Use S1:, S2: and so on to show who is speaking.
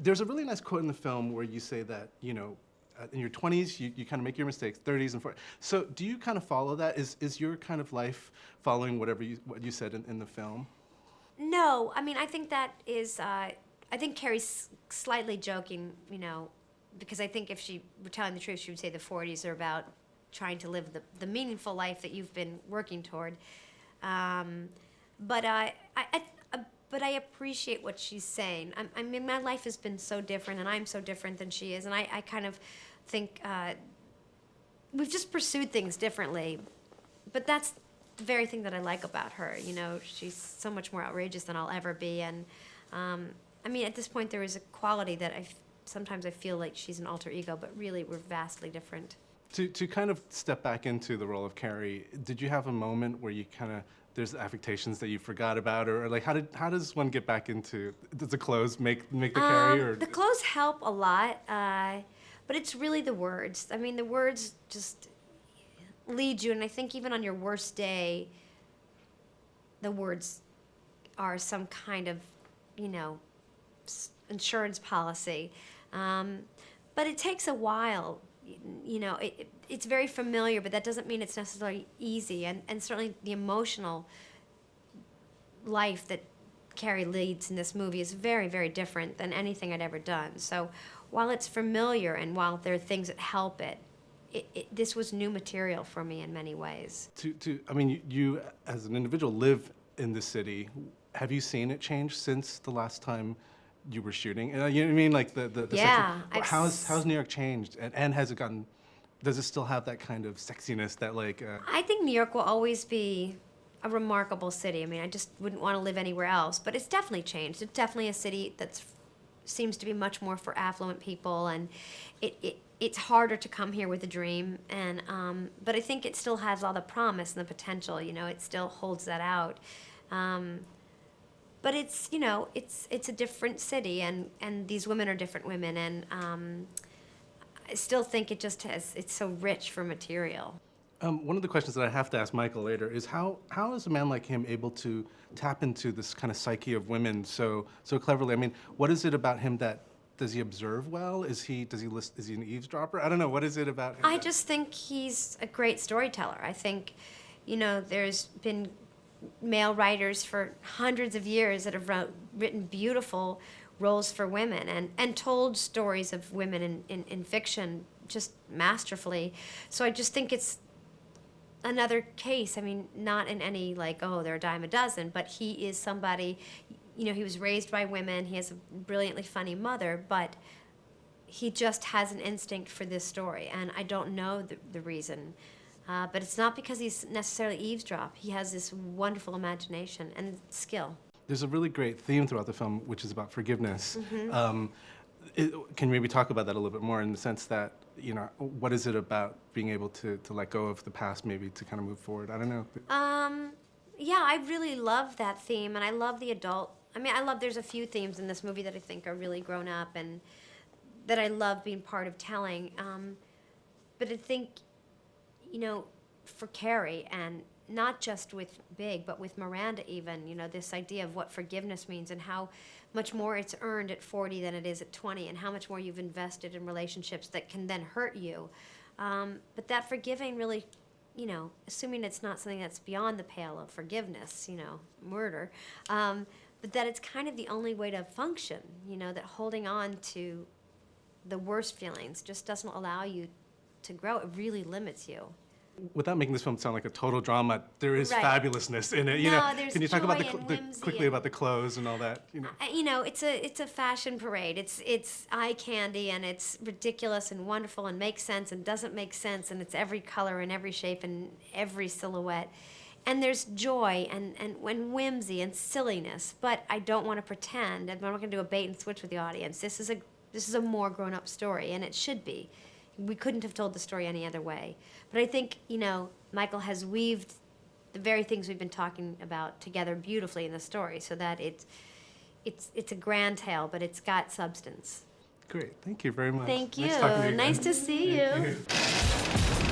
S1: There's a really nice quote in the film where you say that, in your 20s, you kind of make your mistakes, 30s and 40s. So do you kind of follow that? Is your kind of life following what you said in the film?
S2: No, I mean, I think that is, I think Carrie's slightly joking, because I think if she were telling the truth, she would say the 40s are about trying to live the meaningful life that you've been working toward. But but I appreciate what she's saying. I mean, my life has been so different, and I'm so different than she is, and I kind of think we've just pursued things differently. But that's the very thing that I like about her. She's so much more outrageous than I'll ever be, and I mean, at this point, there is a quality that sometimes I feel like she's an alter ego, but really we're vastly different.
S1: To kind of step back into the role of Carrie, did you have a moment where you kind of there's affectations that you forgot about, or like how does one get back into? Does the clothes make the Carrie? Or
S2: the clothes help a lot, but it's really the words. I mean, the words just lead you, and I think even on your worst day, the words are some kind of, insurance policy. But it takes a while. It's very familiar, but that doesn't mean it's necessarily easy. And certainly the emotional life that Carrie leads in this movie is very, very different than anything I'd ever done. So while it's familiar and while there are things that help it, this was new material for me in many ways.
S1: I mean, you as an individual live in the city. Have you seen it change since the last time you were shooting? You know what I mean? Like the
S2: Yeah.
S1: how's New York changed? And has it gotten, does it still have that kind of sexiness that like...
S2: I think New York will always be a remarkable city. I mean, I just wouldn't want to live anywhere else. But it's definitely changed. It's definitely a city that seems to be much more for affluent people, and it's harder to come here with a dream. And but I think it still has all the promise and the potential. It still holds that out. But it's it's a different city, and these women are different women, and I still think it's so rich for material.
S1: One of the questions that I have to ask Michael later is how is a man like him able to tap into this kind of psyche of women so cleverly? I mean, what is it about him that does he observe well? Is he an eavesdropper? I don't know. What is it about him?
S2: I just think he's a great storyteller. I think, there's been male writers for hundreds of years that have written beautiful roles for women and told stories of women in fiction just masterfully. So I just think it's another case. I mean, not in any like, oh, they're a dime a dozen, but he is somebody, he was raised by women. He has a brilliantly funny mother, but he just has an instinct for this story, and I don't know the reason. But it's not because he's necessarily eavesdrop. He has this wonderful imagination and skill.
S1: There's a really great theme throughout the film, which is about forgiveness.
S2: Mm-hmm.
S1: Can you maybe talk about that a little bit more in the sense that, what is it about being able to let go of the past, maybe to kind of move forward? I don't know.
S2: Yeah, I really love that theme, and I love the adult. I mean, there's a few themes in this movie that I think are really grown up and that I love being part of telling. But I think, for Carrie, and not just with Big, but with Miranda even, this idea of what forgiveness means and how much more it's earned at 40 than it is at 20, and how much more you've invested in relationships that can then hurt you. But that forgiving really, assuming it's not something that's beyond the pale of forgiveness, murder, but that it's kind of the only way to function, that holding on to the worst feelings just doesn't allow you to grow. It really limits you.
S1: Without making this film sound like a total drama, there is
S2: Right.
S1: fabulousness in it.
S2: There's
S1: Can you talk about
S2: joy and whimsy
S1: quickly
S2: and-
S1: about the clothes and all that?
S2: It's a fashion parade. It's eye candy, and it's ridiculous and wonderful and makes sense and doesn't make sense, and it's every color and every shape and every silhouette. And there's joy and whimsy and silliness, but I don't want to pretend. I'm not going to do a bait and switch with the audience. This is a more grown-up story, and it should be. We couldn't have told the story any other way. But I think, Michael has weaved the very things we've been talking about together beautifully in the story, so that it's a grand tale, but it's got substance.
S1: Great. Thank you very much.
S2: Thank you.
S1: Nice talking to you.
S2: Nice to see you.
S1: Thank you.